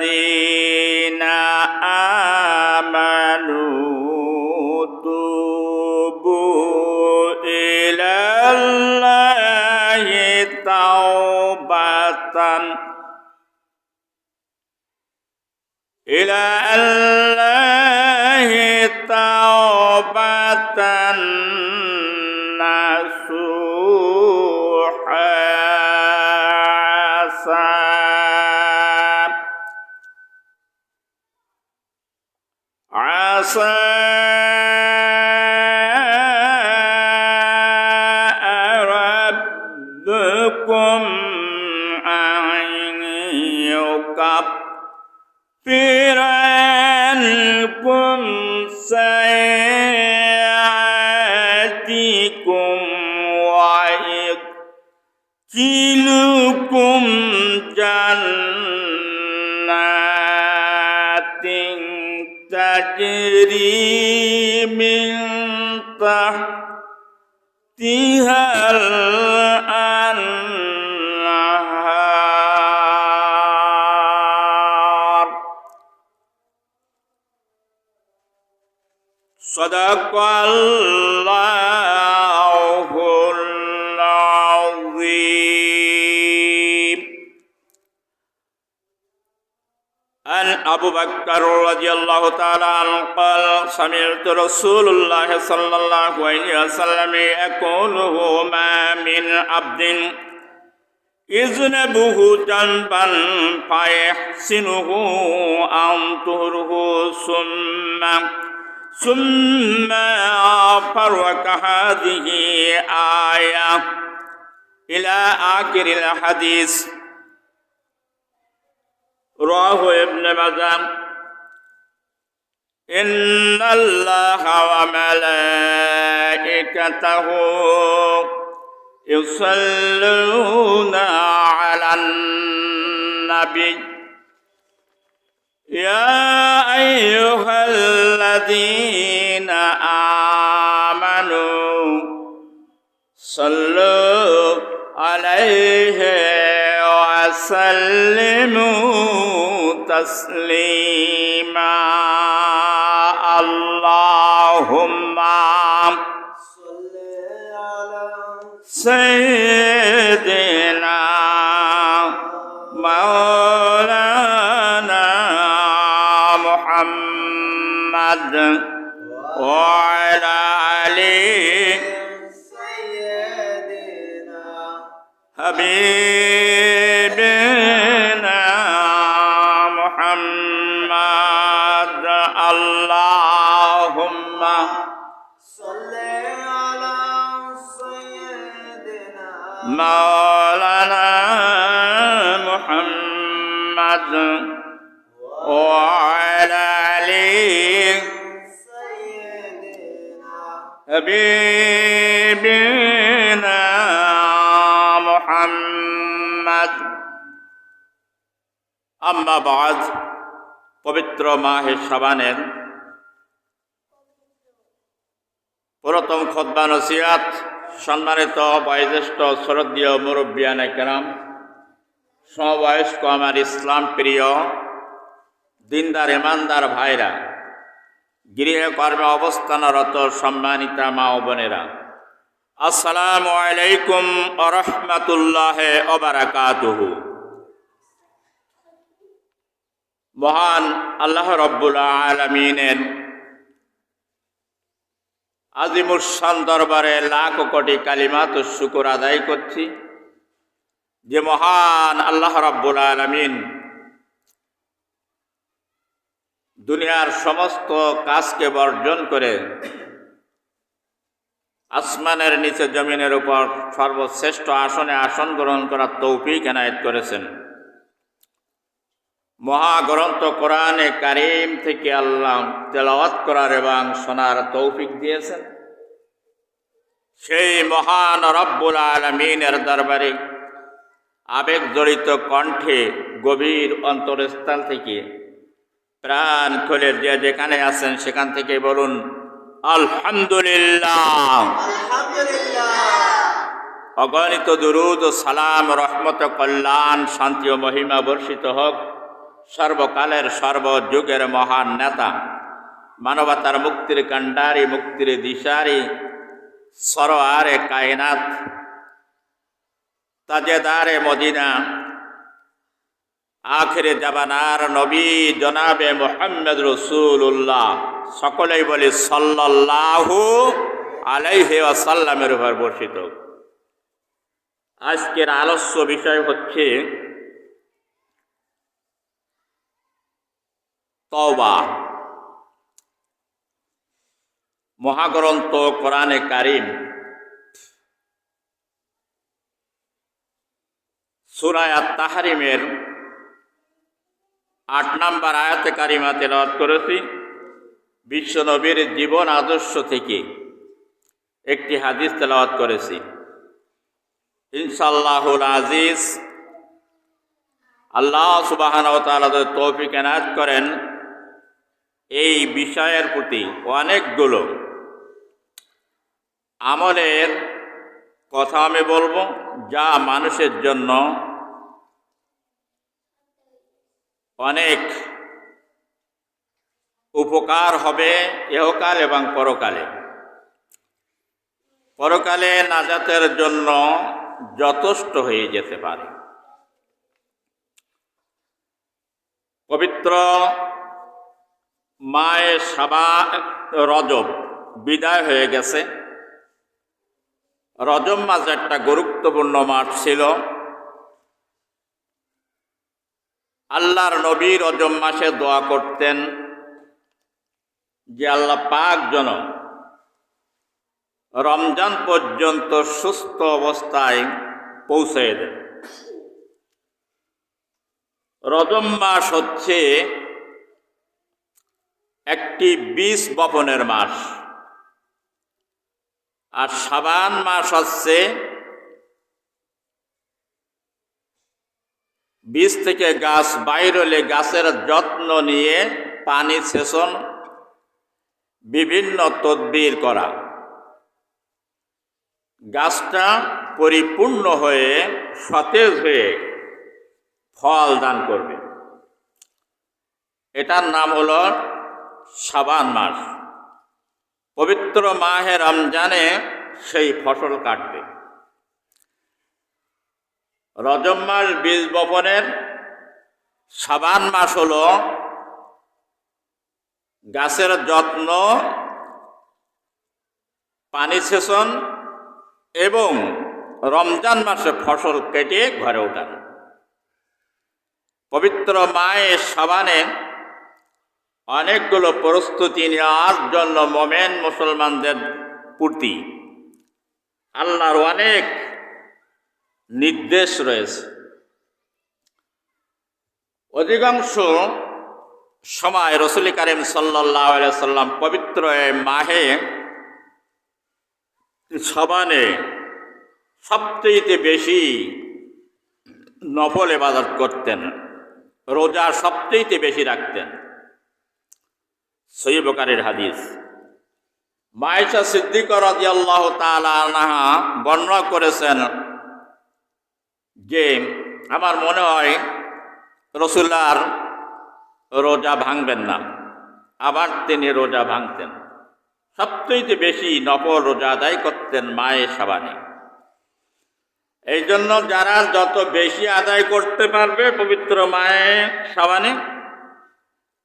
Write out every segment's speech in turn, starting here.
الذين آمنوا توبوا إلى الله توبة نصوحا عسى ربكم أن يكفر عنكم سيئاتكم ويدخلكم جنات تجري من تحتها الأنهار صدق الله العظيم. عن أبو بكر رضي الله تعالى عنه قال سمعت رسول الله صلى الله عليه وسلم يقول ما من عبد يذنبه ذنبا فيحسنه أن طهره ثم فرق هذه آية إلى آخر الحديث رواه ابن ماجه. إن الله وملائكته يصلون على النبي يا أيها الذين آمنوا صلوا عليه وسلموا تسليما. اللهم صل على سيدنا مولانا محمد وعلى آله سيدنا حبيبنا محمد. اللهم صل على سيدنا مولانا محمد وعلى آله سيدنا حبيبنا محمد. أما بعد পবিত্র মাহে শাবানের প্রথম খুতবা নসিহত সম্মানিত বয়োজ্যেষ্ঠ শ্রদ্ধেয় মুরব্বিয়ানে কেরাম, সমবয়স্ক আমার ইসলাম প্রিয় দিনদার ইমানদার ভাইরা, গৃহকর্মে অবস্থানরত সম্মানিতা মা ও বোনেরা, আসসালামু আলাইকুম ওয়া রাহমাতুল্লাহি ওয়া বারাকাতুহু। মহান আল্লাহ রব্বুল আলামিনের আজিমুস শান দরবারে লাখ কোটি কালিমাত ও শুকর আদায় করছি যে মহান আল্লাহ রব্বুল আলামিন দুনিয়ার সমস্ত কাজকে বর্জন করে আসমানের নিচে জমিনের উপর সর্বশ্রেষ্ঠ আসনে আসন গ্রহণ করার তৌফিক এনায়েত করেছেন। মহাগ্রন্থ কোরআনে কারীম থেকে আল্লাহ তেলাওয়াত করার এবং শোনার তৌফিক দিয়েছেন। সেই মহান রব্বুল আলামিনের দরবারে আবেগ জড়িত কণ্ঠে গভীর অন্তরস্থল থেকে প্রাণ খুলে যে যেখানে আছেন সেখান থেকে বলুন আলহামদুলিল্লাহ। অগণিত দুরূদ ও সালাম, রহমত, কল্যাণ, শান্তি ও মহিমা বর্ষিত হোক সর্বকালের সর্বযুগের মহান নেতা, মানবতার মুক্তির কাণ্ডারি, মুক্তির দিশারি, সরোয়ারে কায়নাত, তাজেদারে মদিনা, আখিরে জাবানার নবী জনাবে মুহাম্মদ রাসূলুল্লাহ, সকলেই বলি সাল্লাল্লাহু আলাইহি ওয়াসাল্লামের উপর বর্ষিত। আজকের আলোচ্য বিষয় হচ্ছে তওবা। মহাগ্রন্থ কোরআনে কারীম সূরা আত-তাহরিমের ৮ নম্বর আয়াতে কারিমা তেলাওয়াত করেছি। বিশ্বনবীর জীবন আদর্শ থেকে একটি হাদিস তেলাওয়াত করেছি। ইনশাআল্লাহুল আজিজ, আল্লাহ সুবহানাহু ওয়া তাআলা যদি তৌফিক এনায়েত করেন, এই বিষয়ের প্রতি অনেকগুলো আমলের কথা আমি বলবো, যা মানুষের জন্য অনেক উপকার হবে ইহকাল এবং পরকালে। পরকালে নাজাতের জন্য যথেষ্ট হয়ে যেতে পারে। পবিত্র মায়ে রজব বিদায় হয়ে গেছে। রজব মাস একটা গুরুত্বপূর্ণ মাস ছিল। আল্লাহর নবী রজব মাসে দোয়া করতেন যে আল্লাহ পাক যেন রমজান পর্যন্ত সুস্থ অবস্থায় পৌঁছে দেন। রজব মাস হচ্ছে একটি বীজ বপনের মাস, আর শাবান মাস হচ্ছে বীজ থেকে গাছ বাইর হলে গাছের যত্ন নিয়ে পানি সেচন, বিভিন্ন তদবির করা, গাছটা পরিপূর্ণ হয়ে সতেজ হয়ে ফল দান করবে। এটার নাম হলো শাবান মাস। পবিত্র মাহে রমজানে সেই ফসল কাটবে। রজব মাস বীজ বপনের, শাবান মাস হলো গাছের যত্ন, পানি সেচন এবং রমজান মাসে ফসল কেটে ঘরে ওঠানো। পবিত্র মায়ে শাবানে অনেকগুলো প্রস্তুতি নেওয়ার জন্য মোমেন মুসলমানদের প্রতি আল্লাহর অনেক নির্দেশ রয়েছে। অধিকাংশ সময় রাসূল কারীম সাল্লাল্লাহু আলাইহি সাল্লাম পবিত্র মাহে শাবানে সবচেয়ে বেশি নফল ইবাদত করতেন, রোজা সবচেয়ে বেশি রাখতেন। সহিহ বুখারীর হাদিস। আয়েশা সিদ্দিকা রাদিয়াল্লাহু তাআলা আনহা বর্ণনা করেছেন যে আমার মনে হয় রাসূলুল্লাহর রোজা ভাঙবেন না, আবার তিনি রোজা ভাঙতেন। সবচেয়ে বেশি নফল রোজা আদায় করতেন মায়ে শাবানে। এই জন্য যারা যত বেশি আদায় করতে পারবে পবিত্র মায়ে শাবানে,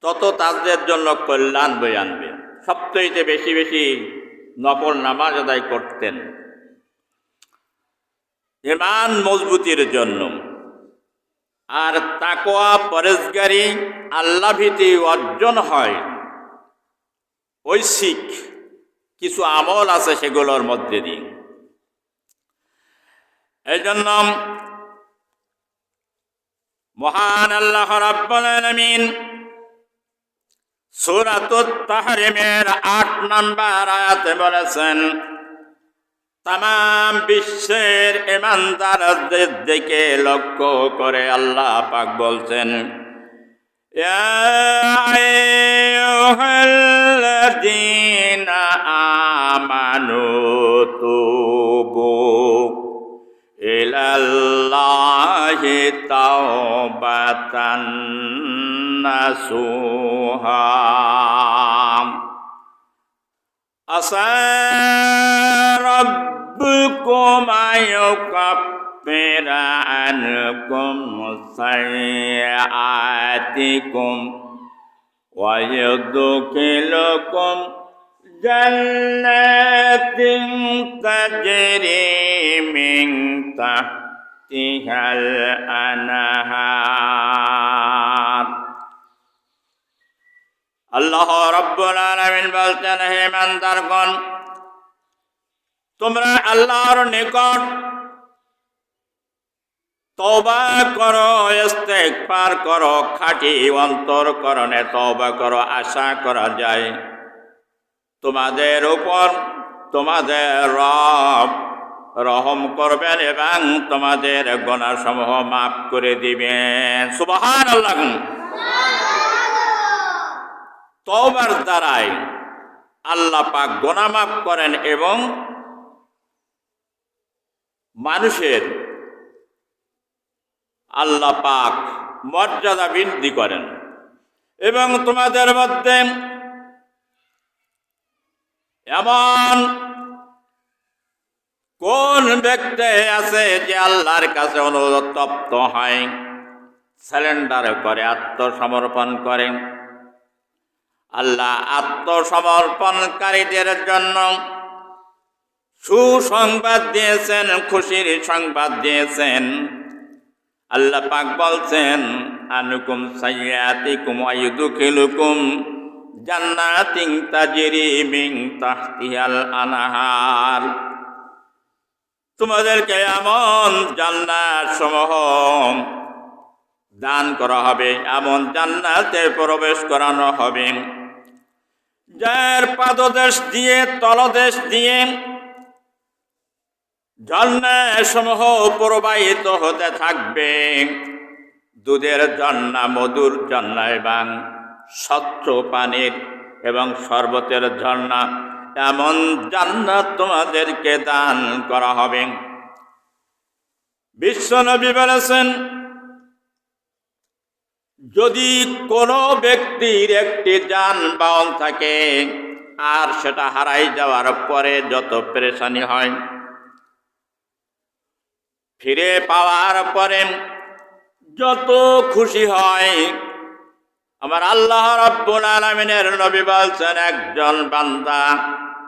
তত তাদের জন্য কল্যাণ বয়ে আনবে। সবচেয়ে বেশি বেশি নফল নামাজ আদায় করতেন ঈমান মজবুতির জন্য। আর তাকওয়া, পরেজগারি, আল্লাহ ভীতি অর্জন হয় ঐচ্ছিক কিছু আমল আছে সেগুলোর মধ্যে দিয়ে। এই জন্য মহান আল্লাহ রাব্বুল আলামিন সূরাতুত তাহরিমের ৮ নম্বর আয়াতে বলেছেন, তামাম বিশ্বের ঈমানদারদের দিকে লক্ষ্য করে আল্লাহ পাক বলছেন, ইয়া আইয়ুহাল্লাযীনা আমানু তুবু ইলাল্লাহি তাওবাতান নাসুহা আসা রাব্বুকুম আইয়ুকাফিরা আনকুম সাইয়্যাতিকুম ওয়া ইউদখিলুকুম জান্নাতিন তাজরি মিন তাহতিহাল আনহার। আল্লাহ রাব্বুল আলামিন বলছেন, হে ইমানদারগণ, তোমরা আল্লাহর নিকট তওবা করো, ইস্তেগফার করো, খাঁটি অন্তরকরণে তওবা করো। আশা করা যায় তোমাদের উপর তোমাদের রব রহম করবেন এবং তোমাদের গুনাহসমূহ মাফ করে দিবেন। সুবহানাল্লাহ। তওবার দ্বারাই আল্লাহ পাক গুনাহ মাফ করেন এবং মানুষের আল্লাহ পাক মর্যাদা বৃদ্ধি করেন। এবং তোমাদের মধ্যে এমন কোন ব্যক্তি আছে যে আল্লাহর কাছে অনুতপ্ত হয়, সারেন্ডার করে, আত্মসমর্পণ করে? আল্লাহ আত্মসমর্পণকারীদের জন্য সুসংবাদ দিয়েছেন, খুশির সংবাদ দিয়েছেন। আল্লাহ পাক বলছেন, আনুকুম সাইয়্যাতিকুম ওয়া ইউদখিলুকুম জান্নাতিন তাজরি মিন তাহতিহাল আনহার। তোমাদেরকে এমন জান্নাত সমূহ দান করা হবে, এমন জান্নাতে প্রবেশ করানো হবে যার পাদদেশ দিয়ে তলদেশ দিয়ে ঝর্ণা সমূহ প্রবাহিত হতে থাকবে। দুধের ঝর্ণা, মধুর ঝর্ণা এবং স্বচ্ছ পানির এবং শরবতের ঝর্ণা, এমন জান্নাত তোমাদেরকে দান করা হবে। বিশ্বনবী বলেছেন, যদি কোনো ব্যক্তির একটি যানবাহন থাকে আর সেটা হারাই যাওয়ার পরে যত পেরেশানি হয়, ফিরে পাওয়ার পরে যত খুশি হয়, আমার আল্লাহ রাব্বুল আলামিনের নবী বলছেন, একজন বান্দা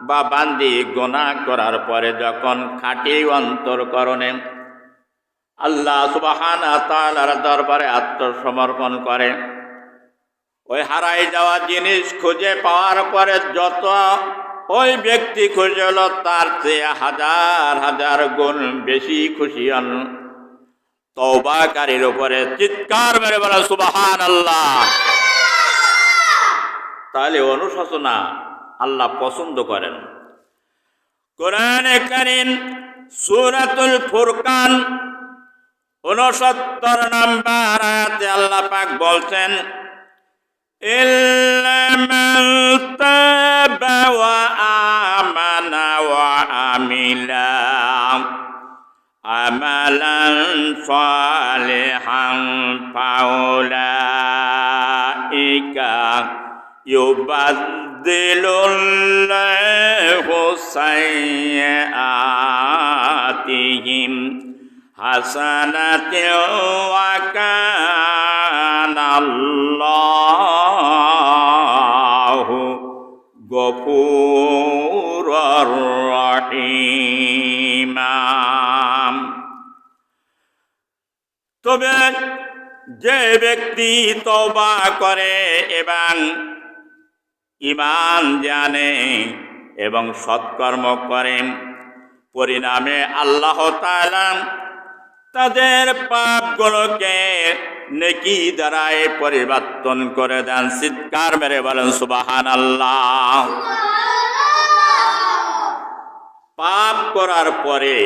বা বান্দি গুনাহ করার পরে যখন খাঁটি অন্তরকরণে আল্লাহ সুবহানাহু ওয়া তাআলার দরবারে আত্মসমর্পণ করে, ওই হারাই যাওয়া জিনিস খুঁজে পাওয়ার পরে যত ওই ব্যক্তি খুশি হলো, তার চেয়ে হাজার হাজার গুণ বেশি খুশি হন তওবাকারীর উপরে। চিৎকার মেরে বলেন সুবহানাল্লাহ। তাহলে অনুশোচনা আল্লাহ পছন্দ করেন। কোরআনে কারীম সূরাতুল ফুরকান 69 নম্বর আয়াতে আল্লাহ পাক বলছেন, ইল্লা মান তাবা ওয়া আমানা ওয়া আমিলা আমালান সালিহান ফাউলাইকা ইউবাদদিলুল্লাহু সাইয়্যাতিহিম হাসানাতিন ওয়া কানাল্লাহু গফুরুর রহিমা। তবে যে ব্যক্তি তওবা করে এবং ঈমান জানে এবং সৎকর্ম করে, পরিণামে আল্লাহ তাআলা তাদের পাপগুলোকে নেকি দ্বারায় পরিবর্তন করে দেন। চিৎকার মেরে বলেন সুবহানাল্লাহ। পাপ করার পরে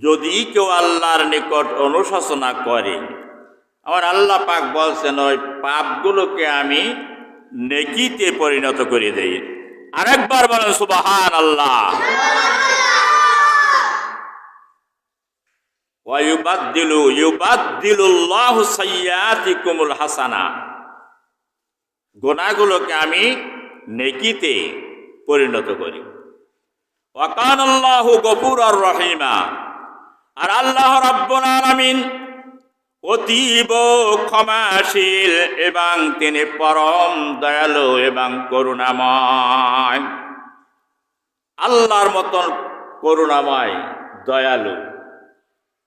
যদি কেউ আল্লাহর নিকট অনুশোচনা করে, আমার আল্লাহ পাক বলছেন, ওই পাপগুলোকে আমি নেকিতে পরিণত করে দেই। আরেকবার বলেন সুবহানাল্লাহ। ওয়া ইউবাদদিলুল্লাহু সাইয়্যাতিকুমুল হাসানা, গুনাহগুলোকে আমি নেকিতে পরিণত করি। ওয়া কানাল্লাহু গফুরার রহিমা, আর আল্লাহ রাব্বুল আলামিন অতীব ক্ষমাশীল এবং তিনি পরম দয়ালু এবং করুণাময়। আল্লাহর মতন করুণাময় দয়ালু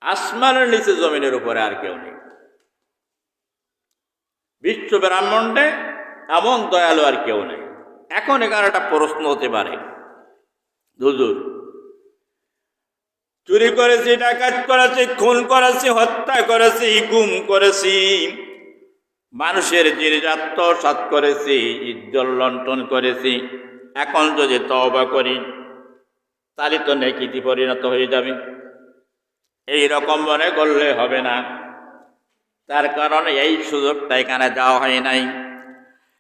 আসমানের নিচে জমিনের উপরে আর কেউ নেই। বিশ্ব ব্রহ্মাণ্ডে এমন দয়ালু আর কেউ নেই। এখন এখানে একটা প্রশ্ন হতে পারে, হুজুর চুরি করেছি, ডাকাত করেছি, খুন করেছি, হত্যা করেছি, গুম করেছি, মানুষের জিনিস আত্মসাৎ করেছি, ইজ্জত লণ্ঠন করেছি, এখন যদি তওবা করি তাহলে তো নেকিতে পরিণত হয়ে যাবে। এই রকম মনে করলে হবে না, তার কারণ এই সুযোগটা এখানে দেওয়া হয় নাই।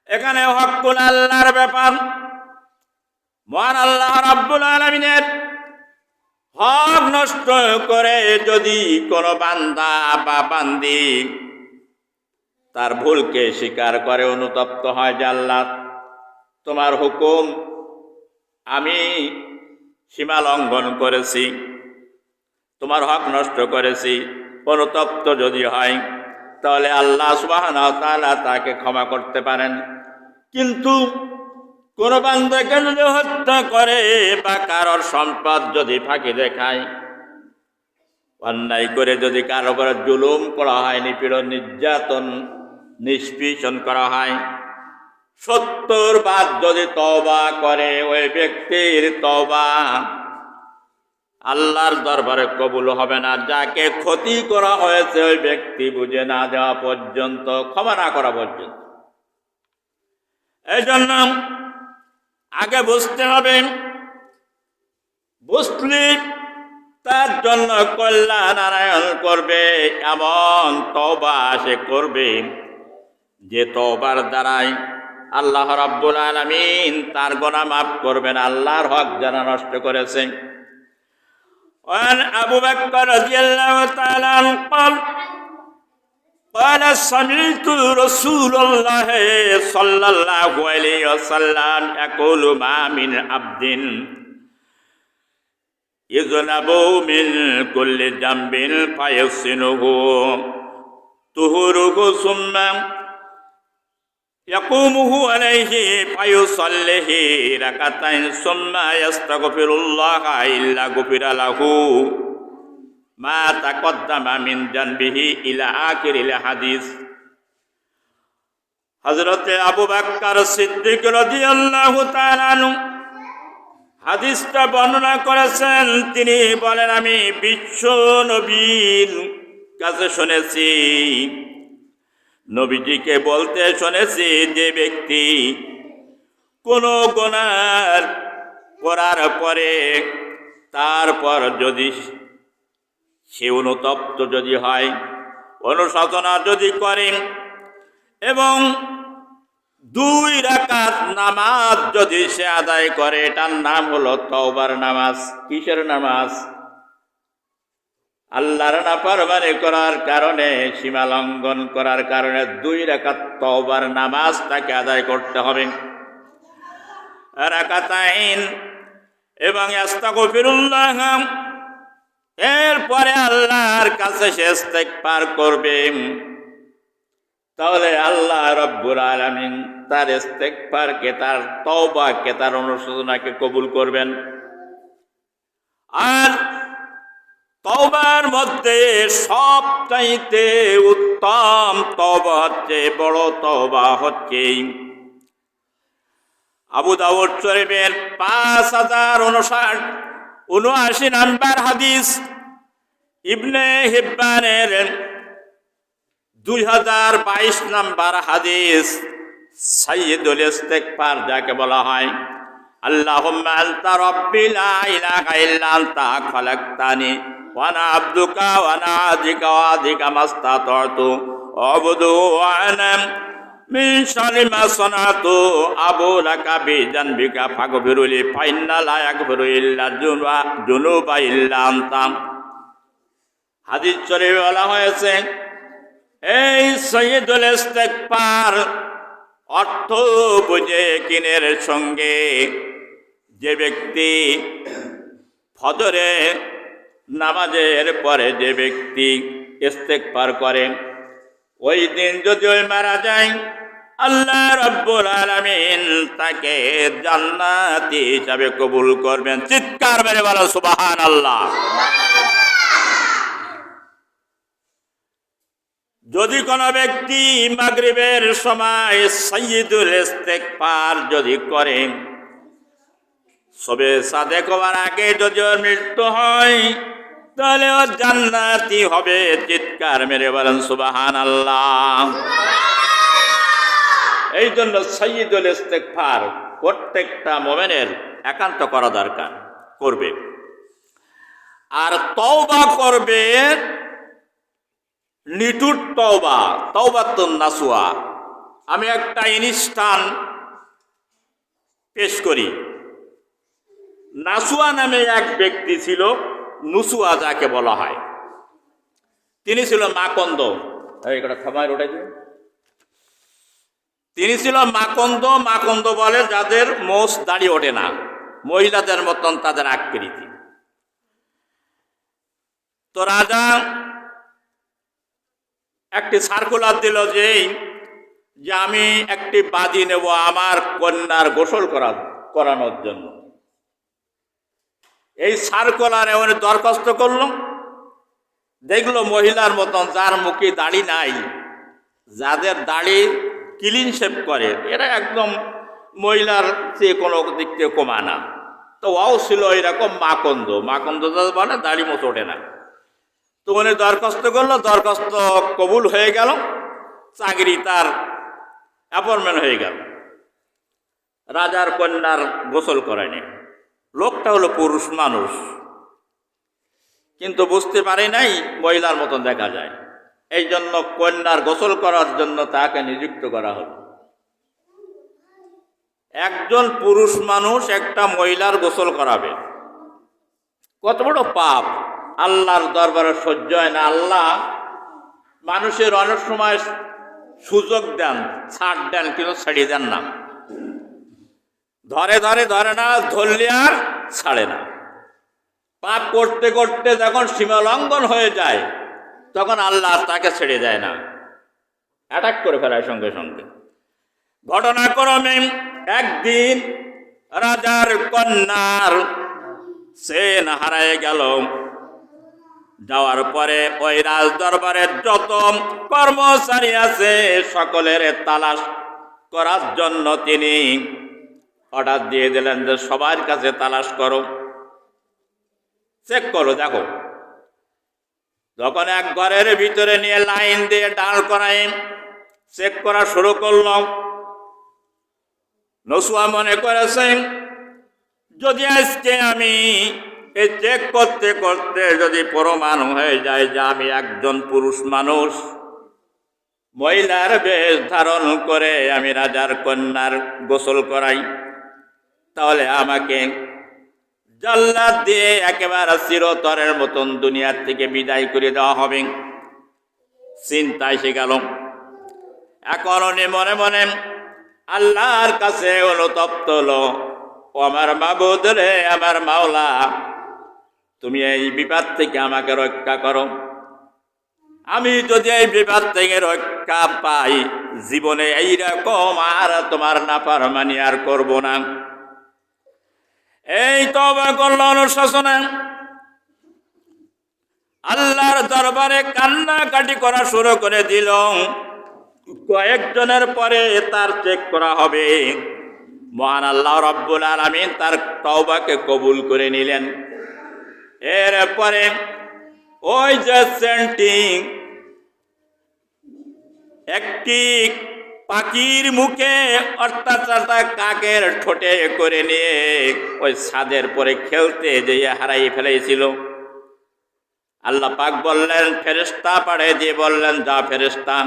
এখানে হকুল আল্লাহর ব্যাপার, মহান আল্লাহ রাব্বুল আলামিনের হক নষ্ট করে যদি কোনো বান্দা বা বান্দি তার ভুলকে স্বীকার করে অনুতপ্ত হয় যে আল্লাহ তোমার হুকুম আমি সীমা লঙ্ঘন করেছি, তোমার হক নষ্ট করেছি, অনুতপ্ত যদি হয় তাহলে আল্লাহ সুবহানাহু ওয়া তাআলা তাকে ক্ষমা করতে পারেন। কিন্তু কোন বান্দাকে যদি হত্যা করে বা কারোর সম্পদ যদি ফাঁকি দেখায়, অন্যায় করে যদি কারো উপরে জুলুম করা হয়, নিপীড়ন নির্যাতন নিষ্পীষণ করা হয়, 70 বার যদি তওবা করে ওই ব্যক্তির তওবা আল্লাহর দরবারে কবুল হবে না। যাকে ক্ষতি করা হয়েছে ওই ব্যক্তি বুঝে না দেওয়া পর্যন্ত, ক্ষমা না করা পর্যন্ত। এই জন্য আগে বুঝতে হবে, বুঝলি তার জন্য কল্যাণ আনয়ন করবে এমন তওবা সে করবে যে তওবার দ্বারাই আল্লাহ রাব্বুল আলামিন তার গুনাহ মাফ করবেন, আল্লাহর হক যারা নষ্ট করেছে। وعن أبو بكر رضي الله تعالى عنه قال سمعت رسول الله صلى الله عليه وسلم يقول ما من عبد يذنب من كل ذنب فيحسنه طهوره ثم يقومه عليه فيصليه ركعتين ثم يستغفر الله إلا غفر له ما تقدم من ذنبه إلى آخر الحديث। হযরত আবু বকর সিদ্দিক রাদিয়াল্লাহু তাআলা আনহু হাদিসটা বর্ণনা করেছেন। তিনি বলেন, আমি বিশ্ব নবীর কাছে শুনেছি, নবীজিকে বলতে শুনেছি, যে ব্যক্তি কোনো গুনাহ করার পরে তারপর যদি সে অনুতপ্ত যদি হয়, অনুশোচনা যদি করে এবং 2 রাকাত নামাজ যদি সে আদায় করে, এটার নাম হলো তওবার নামাজ। কিসের নামাজ? আল্লাহর নাফরমানি করার কারণে, সীমা লঙ্ঘন করার কারণে 2 রাকাত তওবার নামাজ তাকে আদায় করতে হবে। রাকাতাইন এবং আস্তাগফিরুল্লাহ, এরপরে আল্লাহর কাছে সে ইস্তেগফার করবে, তাহলে আল্লাহ রাব্বুল আলামিন তার ইস্তেগফারকে, তার তওবাকে, তার অনুশোচনাকে কবুল করবেন। আর তওবার মধ্যে সবচাইতে উত্তম তওবা হচ্ছে, বড় তওবা হচ্ছে আবু দাউদ শরীফের 5079 নাম্বার হাদিস, ইবনে হিব্বানের 2022 নাম্বার হাদিস, সাইয়্যিদুল ইস্তিগফার যাকে বলা হয়, আল্লাহুম্মা আনতা রাব্বি লা ইলাহা ইল্লা আনতা খালাকতানি ওয়া আনা আবদুকা ওয়া আনা আযিকা ওয়া আযিকা মাস্তাতাতু আবুদু ওয়া আনা মিন শাররি মা সানাতু আবু লাকা বিযানবিকা ফাগফিরলি ফাইন্না লা ইয়াগফিরু ইল্লা যুনুবা ইল্লা আনতা। হাদিস শরীফে বলা হয়েছে, এই সাইয়্যিদুল ইস্তিগফার অর্থ বুঝে কিনের সঙ্গে যে ব্যক্তি ফজরে নামাজের পরে যে ব্যক্তি ইস্তিগফার করে, ওই দিন যদি ওই মারা যায়, আল্লাহ রাব্বুল আলামিন তাকে জান্নাতি হিসাবে কবুল করবেন। চিৎকার মেরে বলো সুবহানাল্লাহ। যদি কোনো ব্যক্তি মাগরিবের সময় সাইয়্যিদুল ইস্তিগফার যদি করে, সবে সাদেক হওয়ার আগে যদি ওর মৃত্যু হয়, তাহলে ও জান্নাতি হবে। চিৎকার মেরে বলেন সুবহানাল্লাহ। এই জন্য সাইয়্যিদুল ইস্তিগফার প্রত্যেকটা মুমিনের একান্ত করা দরকার, করবে। আর তওবা করবে, নিটুর তওবা, তওবাতুন নাসুহা। আমি একটা ইনস্টান পেশ করি। নাসুয়া নামে এক ব্যক্তি ছিল, নুসুয়া যাকে বলা হয়। তিনি ছিল মাকন্দ। তিনি ছিল মাকন্দ। মাকন্দ বলে যাদের মোষ দাড়ি ওঠে না, মহিলাদের মতন তাদের আকৃতি। তো রাজা একটি সার্কুলার দিল যে আমি একটি বাদী নেব আমার কন্যার গোসল করানোর জন্য। এই সার্কুলারে উনি দরখাস্ত করল। দেখলো মহিলার মতন, যার মুখে দাড়ি নাই, যাদের দাড়ি ক্লিন শেভ করে, এরা একদম মহিলার চেয়ে কোনো দিক থেকে কমা না। তো ওও ছিল এরকম মাকন্দ। মাকন্দ বলে দাড়ি মতো ওঠে না। তো উনি দরখাস্ত করলো, দরখাস্ত কবুল হয়ে গেল, চাকরি তার অ্যাপয়েন্টমেন্ট হয়ে গেল। রাজার কন্যার গোসল করেনি। লোকটা হলো পুরুষ মানুষ, কিন্তু বুঝতে পারে নাই মহিলার মতন দেখা যায়। এই জন্য কন্যার গোসল করার জন্য তাকে নিযুক্ত করা হলো। একজন পুরুষ মানুষ একটা মহিলার গোসল করাবে, কত বড় পাপ! আল্লাহর দরবারে সহ্য হয় না। আল্লাহ মানুষের অনেক সময় সুযোগ দেন, ছাড় দেন, কিন্তু ছাড়িয়ে দেন না। ধরে না, ধরলে আর ছাড়ে না। পাপ করতে করতে যখন সীমা লঙ্ঘন হয়ে যায়, তখন আল্লাহ তাকে ছেড়ে দেয় না, অ্যাটাক করে ফেলায় সঙ্গে সঙ্গে। ঘটনাক্রমে একদিন রাজার কন্যার সেন হারায় গেল। যাওয়ার পরে ওই রাজ দরবারের যত কর্মচারী আছে সকলের তালাশ করার জন্য তিনি অর্ডার দিয়ে দিলেন যে সবার কাছে তালাশ করো, চেক করো, দেখো। যখন এক ঘরের ভিতরে নিয়ে লাইন দিয়ে দাঁড় করাই চেক করা শুরু করল, নসুয়া মনে করেছেন যদি আজকে আমি এই চেক করতে করতে যদি প্রমাণ হয়ে যায় যে আমি একজন পুরুষ মানুষ, মহিলার বেশ ধারণ করে আমি রাজার কন্যার গোসল করাই, তাহলে আমাকে জাল্লাদ দিয়ে একেবারে চিরতরের মতন দুনিয়ার থেকে বিদায় করে দেওয়া হবে। চিন্তা এসে গেল। এখন উনি মনে মনে আল্লাহর কাছে অনুতপ্ত হলো, ও আমার মাবুদ রে, আমার মাওলা, তুমি এই বিপদ থেকে আমাকে রক্ষা করো। আমি যদি এই বিপদ থেকে রক্ষা পাই, জীবনে এইরকম আর তোমার নাফরমানি আর করব না। এই তওবা করল অনুশাসনে, আল্লাহর দরবারে কান্নাকাটি করা শুরু করে দিল। কয়েকজনের পরে তার চেক করা হবে। মহান আল্লাহ রাব্বুল আলামিন তার তওবাকে কবুল করে নিলেন। এরপরে ওই যে সেন্টিং একটি পাখির মুখে অর্থাৎ কাকের ঠোঁটে করে নিয়ে ওই ছাদের পরে খেলতে যেয়ে হারাই ফেলেছিল। আল্লাহ পাক বললেন, ফেরেশতা পাঠিয়ে দিয়ে বললেন, যা ফেরেশতা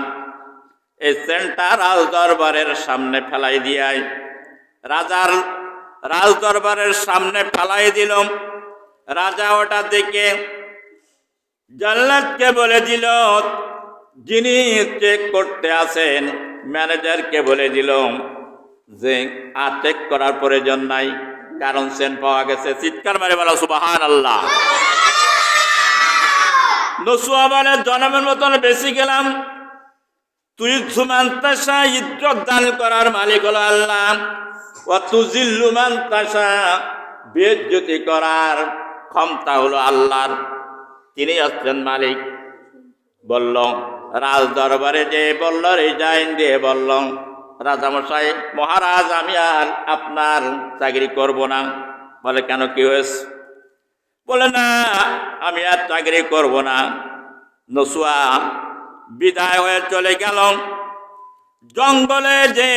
এই সেন্টটা রাজ দরবারের সামনে ফেলাই দিয়াই। রাজার রাজ দরবারের সামনে ফেলাই দিল। রাজা ওটা দেখে জান্নাতকে বলে দিল, যিনি চেক করতে আসেন ম্যানেজারকে বলে দিল যে আর চেক করার প্রয়োজন নাই, কারণ সেন পাওয়া গেছে। চিৎকার মারে বলা সুবহানাল্লাহ। নসুয়া বলে জনমের মতন বেশি গেলাম, তুই জুমান তাসা ইজ্জত দান করার মালিক হলো আল্লাহ, ও তুজিল্লু মান তাসা বেইজ্জতি করার ক্ষমতা হলো আল্লাহর, তিনি হচ্ছেন মালিক। বলল রাজ দরবারে যে বলল, রিজাইন দিয়ে বলল, রাজামশাই মহারাজ আমি আর আপনার চাকরি করব না। বলে কেন, কি হয়েছে? বলে না আমি আর চাকরি করব না। নসুয়া বিদায় হয়ে চলে গেল। জঙ্গলে যে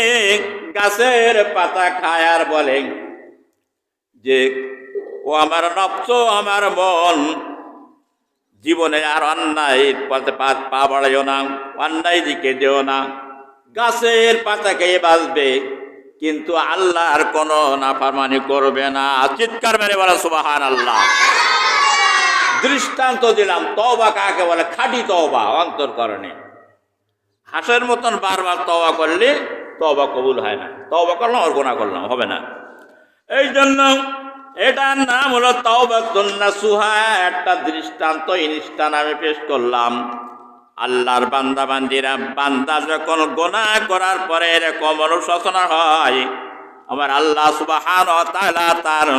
গাছের পাতা খায় আর বলে যে ও আমার নফস, আমার মন, জীবনে আর অন্যায় পথে পা বাড়াইও না, অন্যায় দিকে যেও না। গাছের পাতা খেয়ে বাঁচবে, কিন্তু আল্লাহর কোনো নাফরমানি করবে না। চিৎকার মেরে বলা সুবহানাল্লাহ। দৃষ্টান্ত দিলাম তওবা কাকে বলে, খাঁটি তওবা অন্তরকরণে। হাঁসের মতন বারবার তওবা করলে তওবা কবুল হয় না। তওবা করলাম আর গুনাহ করলাম, হবে না। এই জন্য এটার নাম হলো তাওবাতুন নাসুহা। একটা দৃষ্টান্ত ইনস্টান আমি পেশ করলাম। আল্লাহর বান্দা বান্দিরা, বান্দা যখন গুনাহ করার পরে এরকম অনুশোচনা হয়, আমার আল্লাহ সুবহানাহু ওয়া তাআলা তার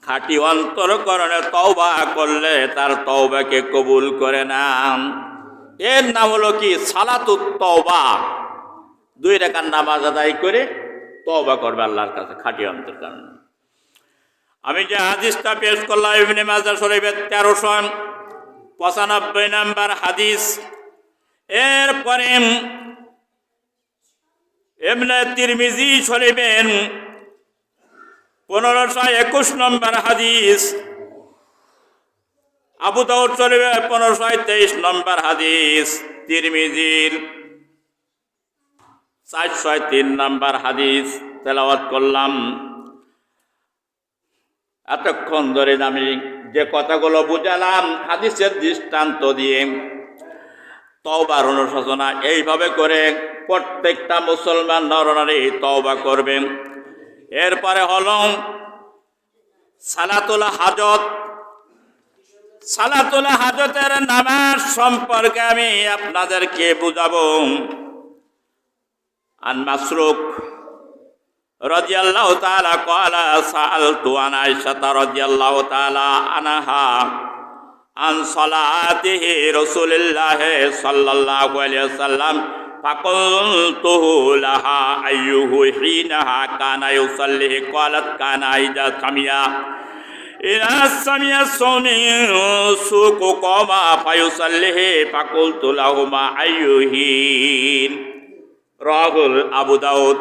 খাঁটি অন্তরকরণে তওবা করলে তার তওবাকে কবুল করে নেন। এর নাম হলো কি? সালাতুত তওবা। 2 রাকাত নামাজ আদায় করে তওবা করবে আল্লাহর কাছে খাঁটি অন্তরকরণে। আমি যে হাদিসটা পেশ করলাম ইবনে মাজাহ শরীফের 1395 নম্বর হাদিস। এরপরে ইবনে তিরমিজি শরীফের 1521 নম্বর হাদিস, আবু দাউদ শরীফের 1523 নম্বর হাদিস, তিরমিজির 403 নম্বর হাদিস তেলাওয়াত করলাম। এতক্ষণ ধরে আমি যে কথাগুলো বুঝালাম হাদিসের দৃষ্টান্ত দিয়ে, তওবার অনুশোচনা এইভাবে করে প্রত্যেকটা মুসলমান নরনারী তওবা করবে। এরপরে হলো সালাতুল হাজত। সালাতুল হাজতের নামাজ সম্পর্কে আমি আপনাদেরকে বুঝাবো। আন মাসরুক রাদিয়াল্লাহু তাআলা ক্বালা সাআলতু আন আয়েশা রাদিয়াল্লাহু তাআলা আনহা আন সালাতিহি রাসূলিল্লাহ সাল্লাল্লাহু আলাইহি ওয়াসাল্লাম ফাকুলতুহু লাহা আইয়ুহু হিনাহা কানা ইউসাল্লি ক্বালাত কানা ইযা সামিয়া সাউমি সুকু কমা ফায়ুসাল্লিহি ফাকুলতু লাহুমা আইয়ুহিন। রাহুল আবু দাউদ।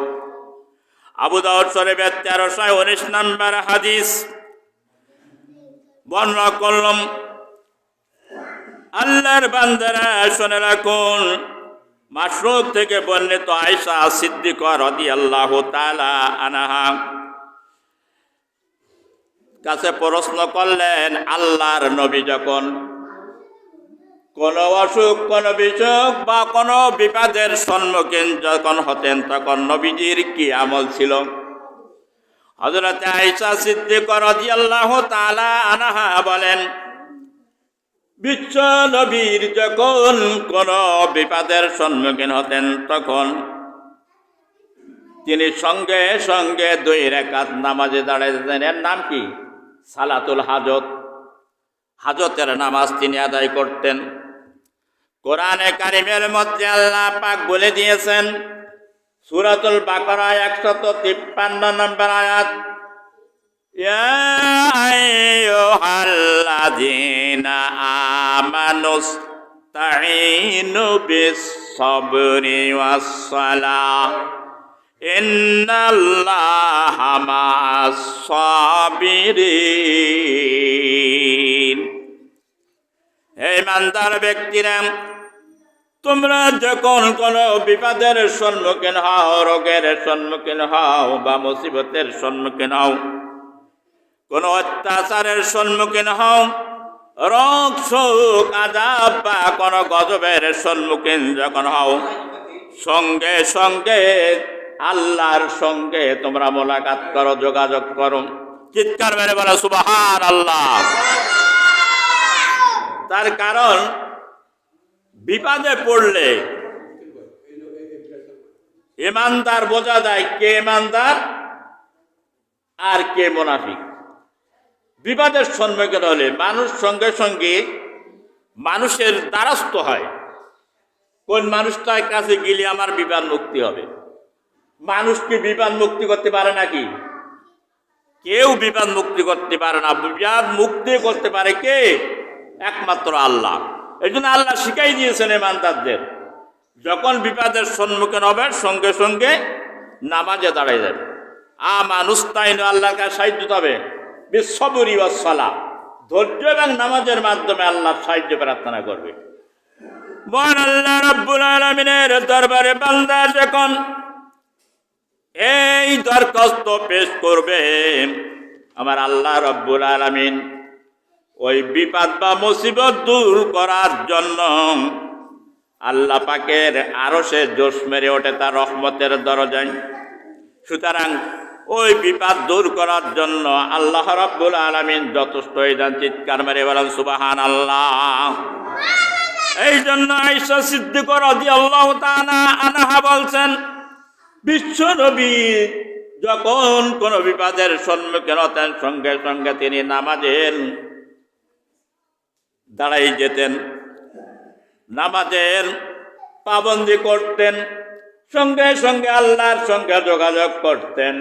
আবু দাউদ শরীফের 1319 নম্বর হাদিস বর্ণনা করলাম। আল্লাহর বান্দারা শুনে রাখুন, মাসরুক থেকে বর্ণিত আয়েশা সিদ্দিকা রাদিয়াল্লাহু তাআলা আনহা কাছে প্রশ্ন করলেন, আল্লাহর নবী যখন কোন অসুখ, কোন বিসুখ বা কোন বিপদের সম্মুখীন যখন হতেন, তখন নবীজির কি আমল ছিল? হযরত আয়েশা সিদ্দিকা রাদিয়াল্লাহু তাআলা আনহা বলেন, বিশ্ব নবীর যখন কোন বিপদের সম্মুখীন হতেন তখন তিনি সঙ্গে সঙ্গে 2 রাকাত নামাজে দাঁড়াতেন। এর নাম কি? সালাতুল হাজত। হাজতের নামাজ তিনি আদায় করতেন। কোরআনে কারিমের মধ্যে আল্লাহ পাক বলে দিয়েছেন, সূরাতুল বাকারা 153 নম্বর আয়াত, ইয়া আইয়ুহাল্লাযীনা আমানুস্তাঈনু বিস-সাবরি ওয়াস-সালাহ ইন্নাল্লাহা মা'আস-সাবিরিন। হে ইমানদার ব্যক্তিরা, তোমরা যখন কোনো বিপদের সম্মুখীন হও, রোগের সম্মুখীন হও বা মুসিবতের সম্মুখীন হও, কোনো অত্যাচারের সম্মুখীন হও, রোগ শোক আযাব বা কোনো গজবের সম্মুখীন যখন হও, সঙ্গে সঙ্গে আল্লাহর সঙ্গে তোমরা মোলাকাত করো, যোগাযোগ করো। চিৎকার মেরে বলো সুবহানাল্লাহ। তার কারণ বিপদে পড়লে ইমানদার বোঝা যায় কে ইমানদার আর কে মুনাফিক। বিপদের সম্মুখীন হলে মানুষ সঙ্গে সঙ্গে মানুষের দ্বারস্থ হয়, কোন মানুষটার কাছে গেলে আমার বিপদ মুক্তি হবে। মানুষ কি বিপদ মুক্তি করতে পারে নাকি? কেউ বিপদ মুক্তি করতে পারে না। বিপদ মুক্তি করতে পারে কে? একমাত্র আল্লাহ। এই জন্য আল্লাহ শিখাই দিয়েছেন ইমানদারদের, যখন বিপদের সম্মুখীন হবে সঙ্গে সঙ্গে নামাজে দাঁড়াই যাবে। আমানুস্তাইন, আল্লাহর কাছে সাহায্য হবে, বিসবরি ওয়াস সালাহ, ধৈর্য এবং নামাজের মাধ্যমে আল্লাহর সাহায্য প্রার্থনা করবে। মহান আল্লাহ রাব্বুল আলামিনের দরবারে বান্দা যখন এই দরখাস্ত পেশ করবে, আমার আল্লাহ রাব্বুল আলামিন ওই বিপদ বা মুসিবত দূর করার জন্য আল্লাহ পাকের আরশে জোশ মেরে ওঠে তার রহমতের দরজায়। সুতরাং ওই বিপদ দূর করার জন্য আল্লাহ রাব্বুল আলামিন যথেষ্ট হয়ে যান। চিৎকার মেরে বলেন সুবহানাল্লাহ। এই জন্য আয়েশা সিদ্দিকা রাদিয়াল্লাহু তাআলা আনহা বলছেন, বিশ্ব নবী যখন কোন বিপদের সম্মুখীন হতেন সঙ্গে সঙ্গে তিনি নামাজের দাঁড়াই যেতেন, নামাজের পাবন্দি করতেন, সঙ্গে সঙ্গে আল্লাহর সঙ্গে যোগাযোগ করতেন।